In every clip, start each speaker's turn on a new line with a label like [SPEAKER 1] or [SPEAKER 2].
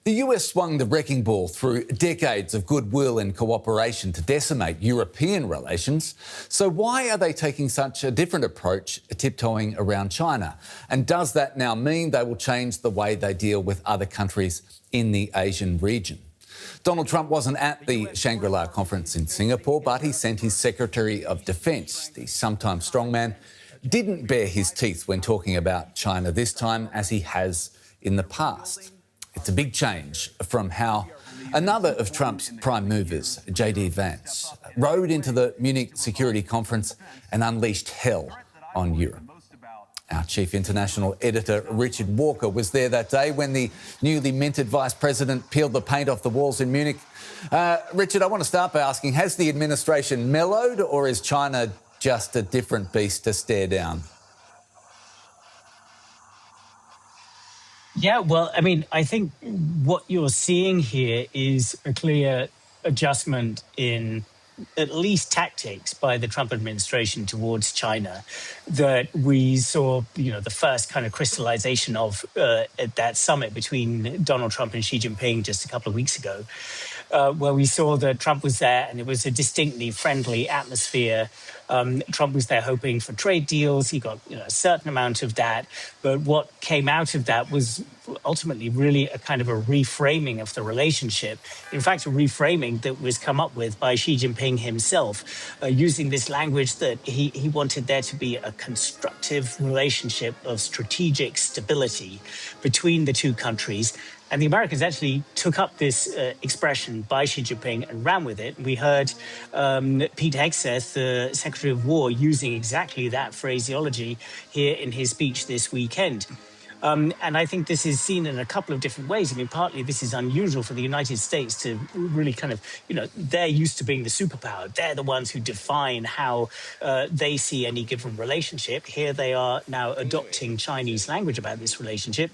[SPEAKER 1] The US swung the wrecking ball through decades of goodwill and cooperation to decimate European relations. So why are they taking such a different approach, tiptoeing around China? And does that now mean they will change the way they deal with other countries in the Asian region? Donald Trump wasn't at the Shangri-La conference in Singapore, but he sent his Secretary of Defence. The sometime strongman didn't bare his teeth when talking about China this time, as he has in the past. It's a big change from how another of Trump's prime movers, J.D. Vance, rode into the Munich Security Conference and unleashed hell on Europe. Our chief international editor, Richard Walker, was there that day when the newly minted vice president peeled the paint off the walls in Munich. Richard, I want to start by asking, has the administration mellowed, or is China just a different beast to stare down?
[SPEAKER 2] Yeah, well, I mean, I think what you're seeing here is a clear adjustment in at least tactics by the Trump administration towards China that we saw, the first kind of crystallization of at that summit between Donald Trump and Xi Jinping just a couple of weeks ago, where we saw that Trump was there and it was a distinctly friendly atmosphere. Trump was there hoping for trade deals. He got a certain amount of that. But what came out of that was ultimately really a kind of a reframing of the relationship. In fact, a reframing that was come up with by Xi Jinping himself, using this language that he wanted there to be a constructive relationship of strategic stability between the two countries. And the Americans actually took up this expression by Xi Jinping and ran with it. We heard Pete Hegseth, the Secretary of War, using exactly that phraseology here in his speech this weekend. And I think this is seen in a couple of different ways. I mean, partly this is unusual for the United States to really kind of, they're used to being the superpower. They're the ones who define how they see any given relationship. Here they are now adopting Chinese language about this relationship.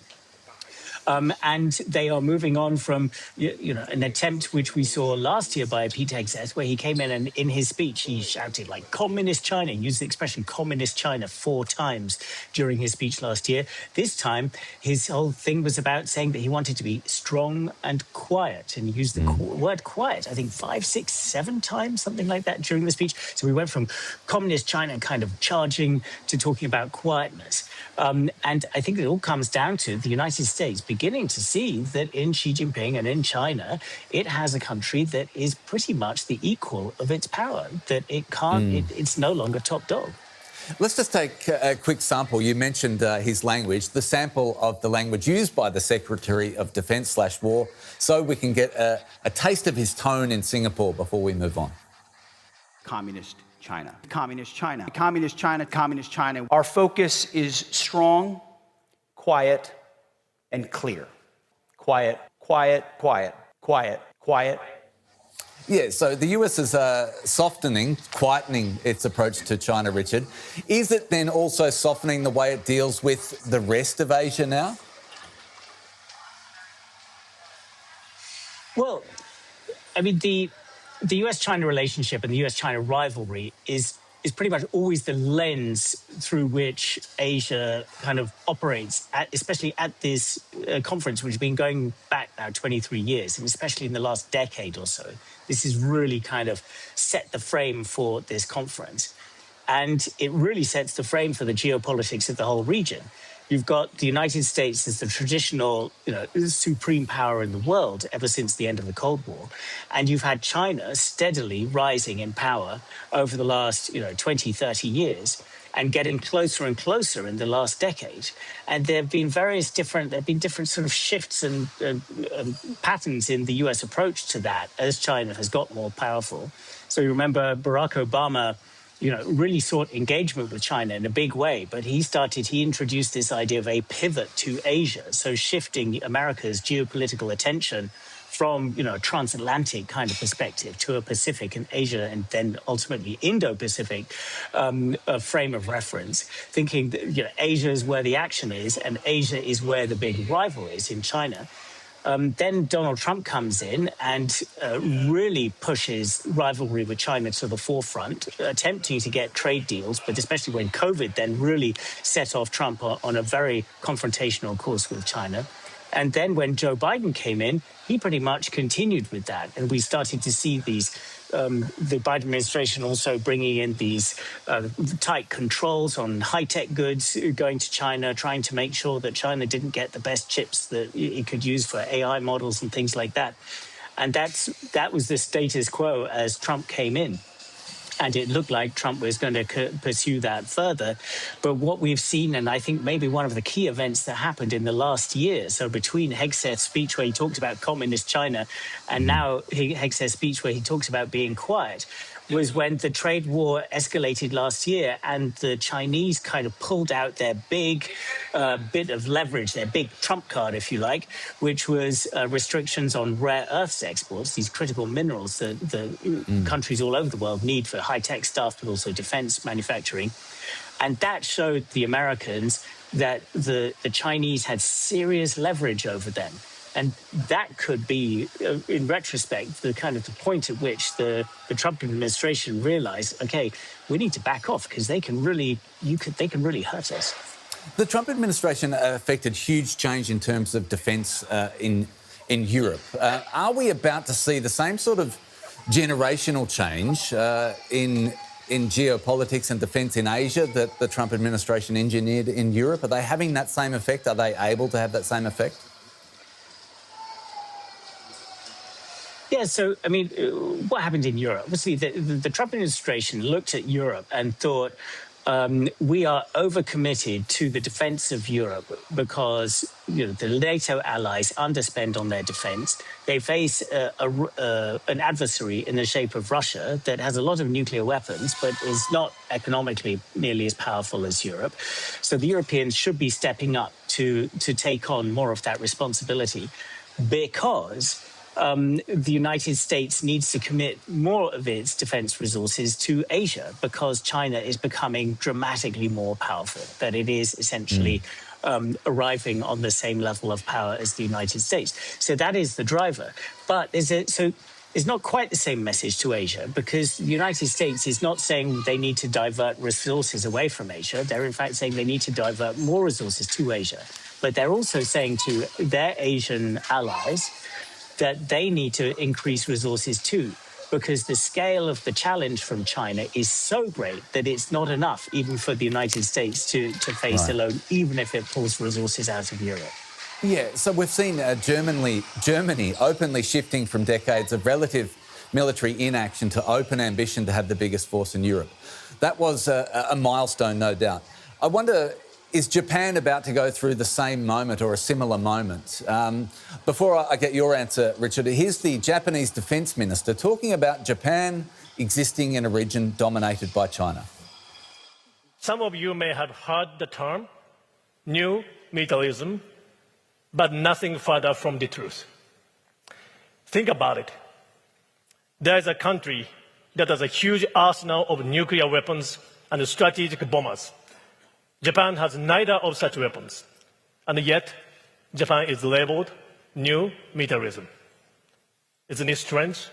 [SPEAKER 2] And they are moving on from, an attempt which we saw last year by Pete Hegseth, where he came in and in his speech, he shouted like communist China, used the expression communist China 4 times during his speech last year. This time, his whole thing was about saying that he wanted to be strong and quiet, and he used the word quiet, I think 5, 6, 7 times, something like that during the speech. So we went from communist China kind of charging to talking about quietness. And I think it all comes down to the United States beginning to see that in Xi Jinping and in China, it has a country that is pretty much the equal of its power, that it can't, it's no longer top dog.
[SPEAKER 1] Let's just take a quick sample. You mentioned his language, the sample of the language used by the Secretary of Defence/War, so we can get a taste of his tone in Singapore before we move on.
[SPEAKER 3] Communist China. Communist China. Communist China. Communist China. Our focus is strong, quiet, and clear. Quiet, quiet, quiet, quiet, quiet.
[SPEAKER 1] Yeah, so the US is softening, quietening its approach to China, Richard. Is it then also softening the way it deals with the rest of Asia now?
[SPEAKER 2] Well, I mean, the US-China relationship and the US-China rivalry is pretty much always the lens through which Asia kind of operates, especially at this conference, which has been going back now 23 years, and especially in the last decade or so. This has really kind of set the frame for this conference. And it really sets the frame for the geopolitics of the whole region. You've got the United States as the traditional, supreme power in the world ever since the end of the Cold War. And you've had China steadily rising in power over the last, 20, 30 years and getting closer and closer in the last decade. And there have been different sort of shifts and patterns in the US approach to that as China has got more powerful. So you remember Barack Obama, really sought engagement with China in a big way, but he introduced this idea of a pivot to Asia, so shifting America's geopolitical attention from, a transatlantic kind of perspective to a Pacific and Asia and then ultimately Indo-Pacific frame of reference, thinking that, Asia is where the action is and Asia is where the big rival is in China. Then Donald Trump comes in and really pushes rivalry with China to the forefront, attempting to get trade deals, but especially when COVID then really set off Trump on a very confrontational course with China. And then when Joe Biden came in, he pretty much continued with that. And we started to see these, the Biden administration also bringing in these tight controls on high-tech goods going to China, trying to make sure that China didn't get the best chips that it could use for AI models and things like that. And that was the status quo as Trump came in. And it looked like Trump was going to pursue that further. But what we've seen, and I think maybe one of the key events that happened in the last year, so between Hegseth's speech where he talked about communist China and now Hegseth's speech where he talks about being quiet, was when the trade war escalated last year and the Chinese kind of pulled out their big bit of leverage, their big trump card, if you like, which was restrictions on rare earths exports, these critical minerals that countries all over the world need for high-tech stuff, but also defense manufacturing. And that showed the Americans that the Chinese had serious leverage over them. And that could be, in retrospect, the point at which the Trump administration realized, okay, we need to back off because they can really hurt us.
[SPEAKER 1] The Trump administration affected huge change in terms of defence in Europe. Are we about to see the same sort of generational change in geopolitics and defence in Asia that the Trump administration engineered in Europe? Are they having that same effect? Are they able to have that same effect?
[SPEAKER 2] Yeah, so, I mean, what happened in Europe? Obviously, the Trump administration looked at Europe and thought, we are overcommitted to the defense of Europe because the NATO allies underspend on their defense. They face an adversary in the shape of Russia that has a lot of nuclear weapons, but is not economically nearly as powerful as Europe. So the Europeans should be stepping up to take on more of that responsibility because the United States needs to commit more of its defense resources to Asia because China is becoming dramatically more powerful, that it is essentially arriving on the same level of power as the United States. So that is the driver. But it's not quite the same message to Asia because the United States is not saying they need to divert resources away from Asia. They're in fact saying they need to divert more resources to Asia. But they're also saying to their Asian allies that they need to increase resources too, because the scale of the challenge from China is so great that it's not enough even for the United States to face alone, even if it pulls resources out of Europe.
[SPEAKER 1] Yeah, so we've seen Germany openly shifting from decades of relative military inaction to open ambition to have the biggest force in Europe. That was a milestone, no doubt. I wonder, is Japan about to go through the same moment or a similar moment? Before I get your answer, Richard, here's the Japanese Defence Minister talking about Japan existing in a region dominated by China.
[SPEAKER 4] Some of you may have heard the term new militarism, but nothing further from the truth. Think about it. There is a country that has a huge arsenal of nuclear weapons and strategic bombers. Japan has neither of such weapons, and yet Japan is labeled new militarism. Isn't it strange?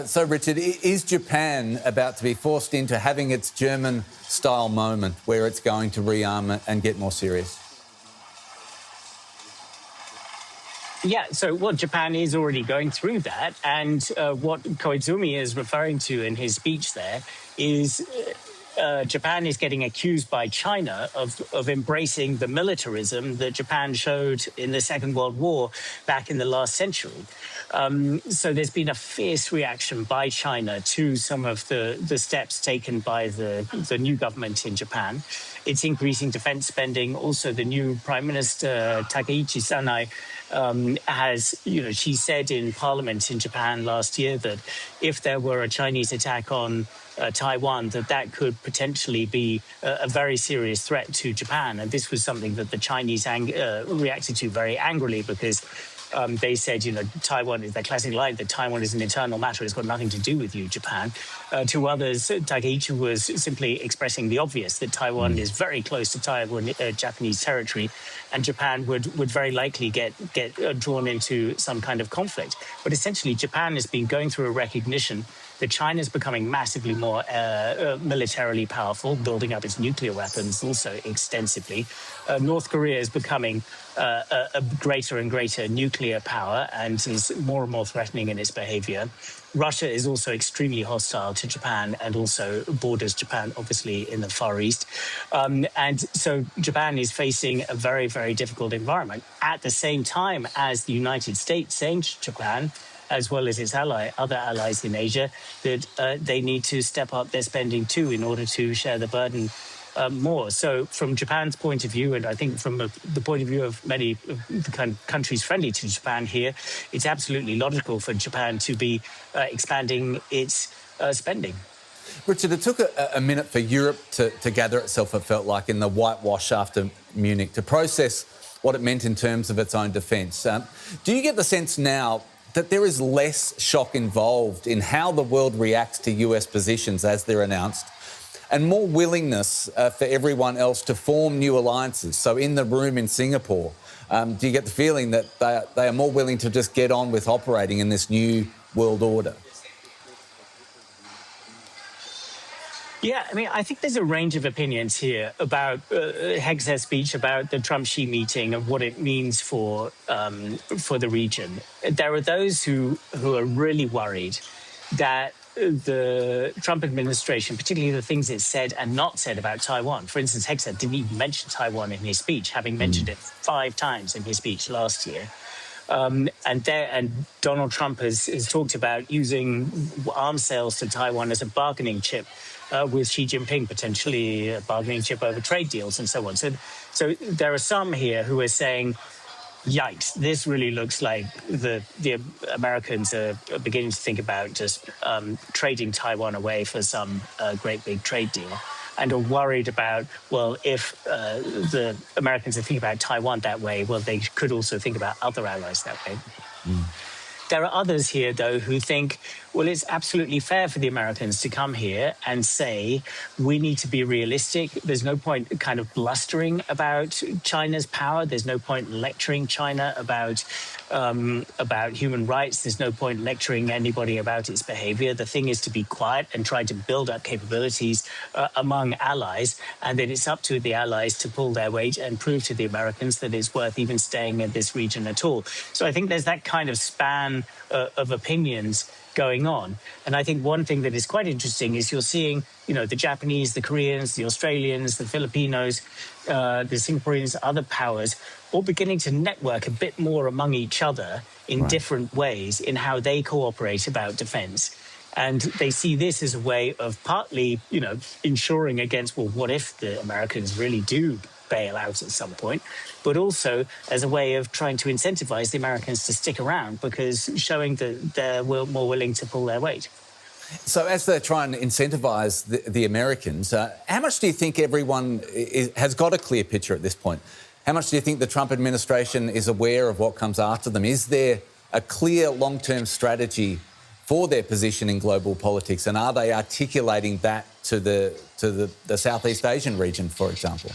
[SPEAKER 1] So, Richard, is Japan about to be forced into having its German-style moment where it's going to rearm and get more serious?
[SPEAKER 2] Yeah, so Japan is already going through that. And what Koizumi is referring to in his speech there is Japan is getting accused by China of embracing the militarism that Japan showed in the Second World War back in the last century. So there's been a fierce reaction by China to some of the steps taken by the new government in Japan. It's increasing defense spending. Also, the new Prime Minister, Takaichi Sanai, she said in Parliament in Japan last year that if there were a Chinese attack on Taiwan, that could potentially be a very serious threat to Japan. And this was something that the Chinese reacted to very angrily because they said, Taiwan is their classic line, that Taiwan is an internal matter. It's got nothing to do with you, Japan. To others, Takaichi was simply expressing the obvious, that Taiwan is very close to Taiwan, Japanese territory, and Japan would very likely get drawn into some kind of conflict. But essentially, Japan has been going through a recognition that China is becoming massively more militarily powerful, building up its nuclear weapons also extensively. North Korea is becoming a greater and greater nuclear power and is more and more threatening in its behavior. Russia is also extremely hostile to Japan and also borders Japan, obviously, in the Far East. And so Japan is facing a very, very difficult environment at the same time as the United States saying to Japan, as well as its other allies in Asia, that they need to step up their spending too in order to share the burden more. So from Japan's point of view, and I think from the point of view of many of the kind of countries friendly to Japan here, it's absolutely logical for Japan to be expanding its spending.
[SPEAKER 1] Richard, it took a minute for Europe to gather itself, it felt like, in the whitewash after Munich, to process what it meant in terms of its own defence. Do you get the sense now that there is less shock involved in how the world reacts to US positions as they're announced, and more willingness for everyone else to form new alliances? So in the room in Singapore, do you get the feeling that they are more willing to just get on with operating in this new world order?
[SPEAKER 2] Yeah, I mean, I think there's a range of opinions here about Hegseth's speech, about the Trump-Xi meeting, of what it means for the region. There are those who are really worried that the Trump administration, particularly the things it said and not said about Taiwan. For instance, Hegseth didn't even mention Taiwan in his speech, having mentioned it 5 times in his speech last year. And Donald Trump has talked about using arms sales to Taiwan as a bargaining chip with Xi Jinping, potentially a bargaining chip over trade deals and so on. So there are some here who are saying, yikes, this really looks like the Americans are beginning to think about just trading Taiwan away for some great big trade deal, and are worried about, well, if the Americans are thinking about Taiwan that way, well, they could also think about other allies that way. There are others here, though, who think, well, it's absolutely fair for the Americans to come here and say, we need to be realistic. There's no point kind of blustering about China's power. There's no point lecturing China about human rights. There's no point lecturing anybody about its behavior. The thing is to be quiet and try to build up capabilities among allies, and then it's up to the allies to pull their weight and prove to the Americans that it's worth even staying in this region at all. So I think there's that kind of span of opinions going on. And I think one thing that is quite interesting is you're seeing, the Japanese, the Koreans, the Australians, the Filipinos, the Singaporeans, other powers, all beginning to network a bit more among each other in different ways in how they cooperate about defense. And they see this as a way of partly, ensuring against, well, what if the Americans really do bail out at some point, but also as a way of trying to incentivize the Americans to stick around, because showing that they're more willing to pull their weight.
[SPEAKER 1] So as they're trying to incentivise the Americans, how much do you think everyone has got a clear picture at this point? How much do you think the Trump administration is aware of what comes after them? Is there a clear long-term strategy for their position in global politics, and are they articulating that to the Southeast Asian region, for example?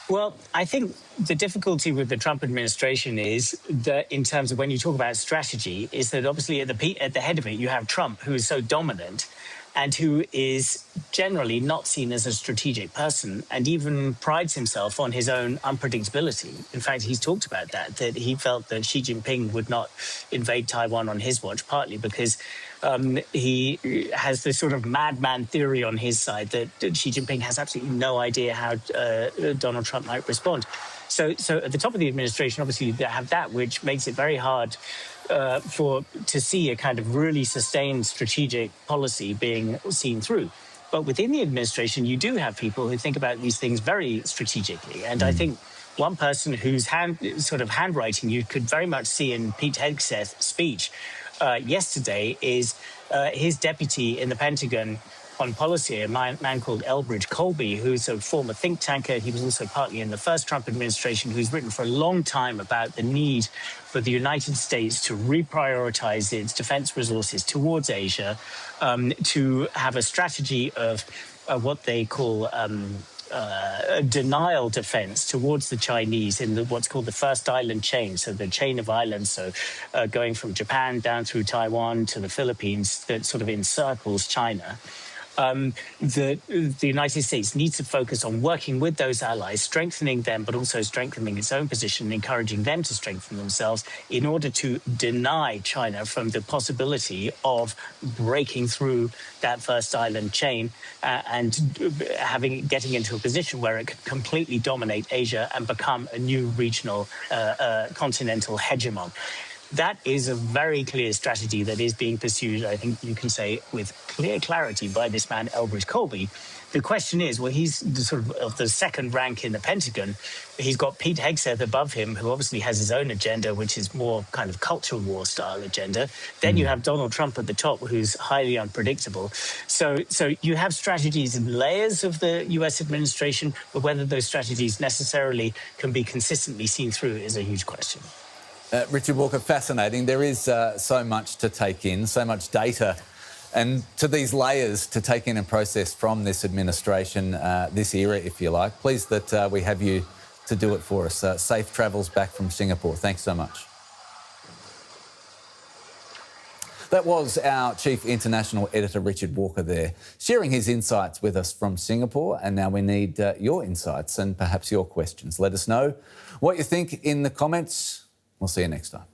[SPEAKER 2] Well, I think the difficulty with the Trump administration is that, in terms of when you talk about strategy, is that obviously at the head of it, you have Trump, who is so dominant and who is generally not seen as a strategic person, and even prides himself on his own unpredictability. In fact, he's talked about that he felt that Xi Jinping would not invade Taiwan on his watch, partly because he has this sort of madman theory on his side that Xi Jinping has absolutely no idea how Donald Trump might respond. So at the top of the administration, obviously, they have that, which makes it very hard to see a kind of really sustained strategic policy being seen through. But within the administration, you do have people who think about these things very strategically. And I think one person whose handwriting you could very much see in Pete Hegseth's speech yesterday is his deputy in the Pentagon on policy, a man called Elbridge Colby, who's a former think tanker. He was also partly in the first Trump administration, who's written for a long time about the need for the United States to reprioritize its defense resources towards Asia, to have a strategy of what they call denial defense towards the Chinese in what's called the First Island Chain, so the chain of islands, so going from Japan down through Taiwan to the Philippines, that sort of encircles China. The United States needs to focus on working with those allies, strengthening them, but also strengthening its own position, encouraging them to strengthen themselves in order to deny China from the possibility of breaking through that First Island chain and getting into a position where it could completely dominate Asia and become a new regional continental hegemon. That is a very clear strategy that is being pursued, I think you can say, with clear clarity by this man, Elbridge Colby. The question is, well, he's sort of the second rank in the Pentagon. He's got Pete Hegseth above him, who obviously has his own agenda, which is more kind of cultural war style agenda. Then you have Donald Trump at the top, who's highly unpredictable. So you have strategies in layers of the US administration, but whether those strategies necessarily can be consistently seen through is a huge question.
[SPEAKER 1] Richard Walker, fascinating. There is so much to take in, so much data, and to these layers to take in and process from this administration, this era, if you like. Pleased that we have you to do it for us. Safe travels back from Singapore. Thanks so much. That was our Chief International Editor, Richard Walker, there, sharing his insights with us from Singapore. And now we need your insights and perhaps your questions. Let us know what you think in the comments. We'll see you next time.